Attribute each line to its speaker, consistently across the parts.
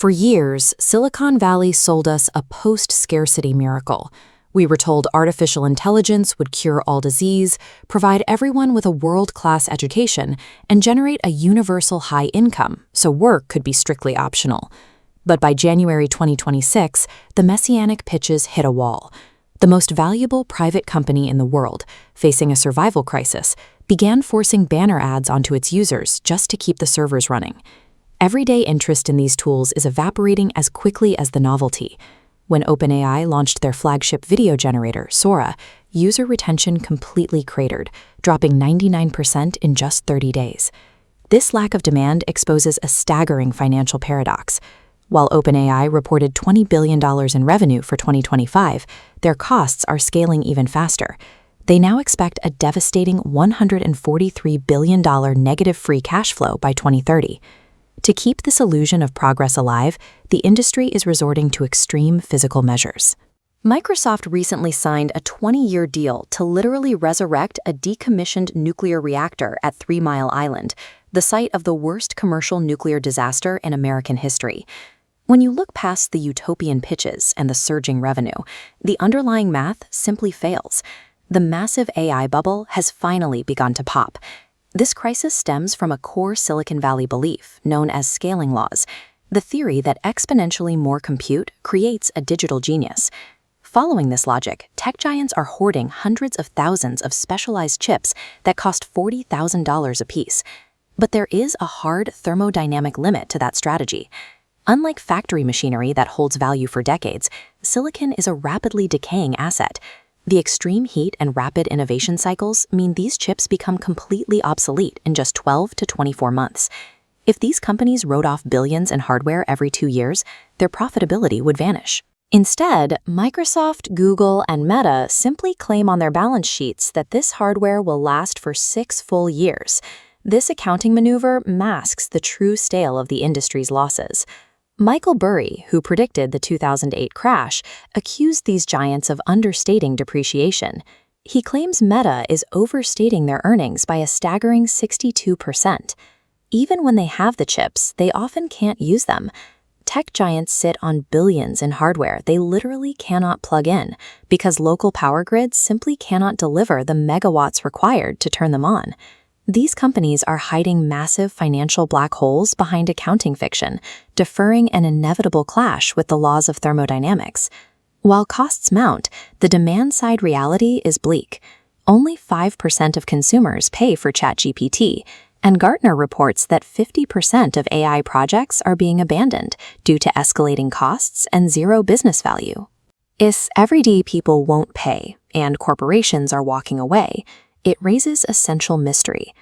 Speaker 1: For years, Silicon Valley sold us a post-scarcity miracle. We were told artificial intelligence would cure all disease, provide everyone with a world-class education, and generate a universal high income, so work could be strictly optional. But by January 2026, the messianic pitches hit a wall. The most valuable private company in the world, facing a survival crisis, began forcing banner ads onto its users just to keep the servers running. Everyday interest in these tools is evaporating as quickly as the novelty. When OpenAI launched their flagship video generator, Sora, user retention completely cratered, dropping 99% in just 30 days. This lack of demand exposes a staggering financial paradox. While OpenAI reported $20 billion in revenue for 2025, their costs are scaling even faster. They now expect a devastating $143 billion negative free cash flow by 2030. To keep this illusion of progress alive, the industry is resorting to extreme physical measures. Microsoft recently signed a 20-year deal to literally resurrect a decommissioned nuclear reactor at 3 Mile Island, the site of the worst commercial nuclear disaster in American history. When you look past the utopian pitches and the surging revenue, the underlying math simply fails. The massive AI bubble has finally begun to pop. This crisis stems from a core Silicon Valley belief known as scaling laws, the theory that exponentially more compute creates a digital genius. Following this logic, tech giants are hoarding hundreds of thousands of specialized chips that cost $40,000 apiece. But there is a hard thermodynamic limit to that strategy. Unlike factory machinery that holds value for decades, silicon is a rapidly decaying asset. The extreme heat and rapid innovation cycles mean these chips become completely obsolete in just 12 to 24 months. If these companies wrote off billions in hardware every 2 years, their profitability would vanish. Instead, Microsoft, Google, and Meta simply claim on their balance sheets that this hardware will last for 6 full years. This accounting maneuver masks the true scale of the industry's losses. Michael Burry, who predicted the 2008 crash, accused these giants of understating depreciation. He claims Meta is overstating their earnings by a staggering 62%. Even when they have the chips, they often can't use them. Tech giants sit on billions in hardware they literally cannot plug in because local power grids simply cannot deliver the megawatts required to turn them on. These companies are hiding massive financial black holes behind accounting fiction, deferring an inevitable clash with the laws of thermodynamics. While costs mount, the demand-side reality is bleak. Only 5% of consumers pay for ChatGPT, and Gartner reports that 50% of AI projects are being abandoned due to escalating costs and zero business value. If everyday people won't pay and corporations are walking away, it raises a central mystery.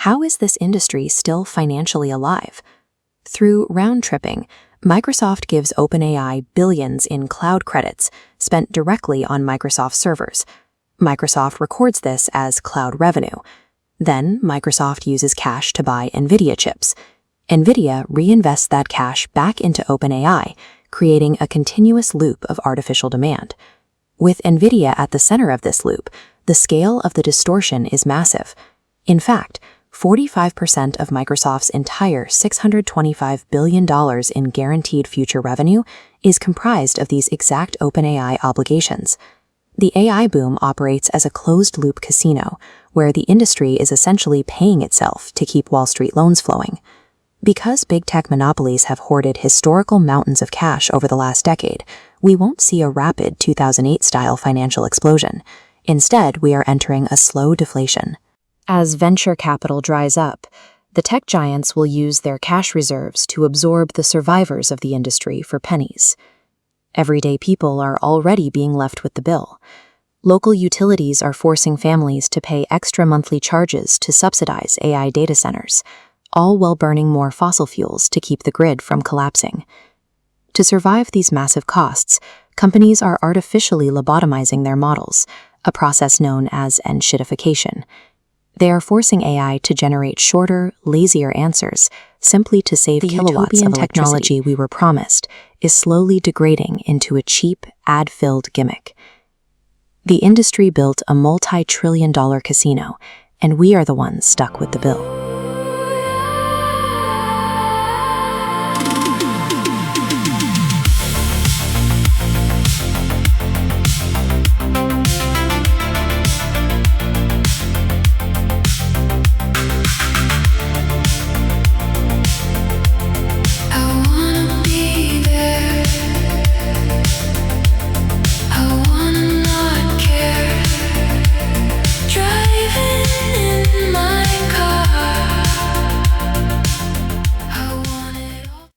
Speaker 1: How is this industry still financially alive? Through round-tripping, Microsoft gives OpenAI billions in cloud credits spent directly on Microsoft servers. Microsoft records this as cloud revenue. Then, Microsoft uses cash to buy NVIDIA chips. NVIDIA reinvests that cash back into OpenAI, creating a continuous loop of artificial demand. With NVIDIA at the center of this loop, the scale of the distortion is massive. In fact, 45% of Microsoft's entire $625 billion in guaranteed future revenue is comprised of these exact OpenAI obligations. The AI boom operates as a closed-loop casino, where the industry is essentially paying itself to keep Wall Street loans flowing. Because big tech monopolies have hoarded historical mountains of cash over the last decade, we won't see a rapid 2008-style financial explosion. Instead, we are entering a slow deflation. As venture capital dries up, the tech giants will use their cash reserves to absorb the survivors of the industry for pennies. Everyday people are already being left with the bill. Local utilities are forcing families to pay extra monthly charges to subsidize AI data centers, all while burning more fossil fuels to keep the grid from collapsing. To survive these massive costs, companies are artificially lobotomizing their models, a process known as enshittification. They are forcing AI to generate shorter, lazier answers simply to save kilowatts of electricity. The utopian technology we were promised is slowly degrading into a cheap, ad-filled gimmick. The industry built a multi-trillion-dollar casino, and we are the ones stuck with the bill.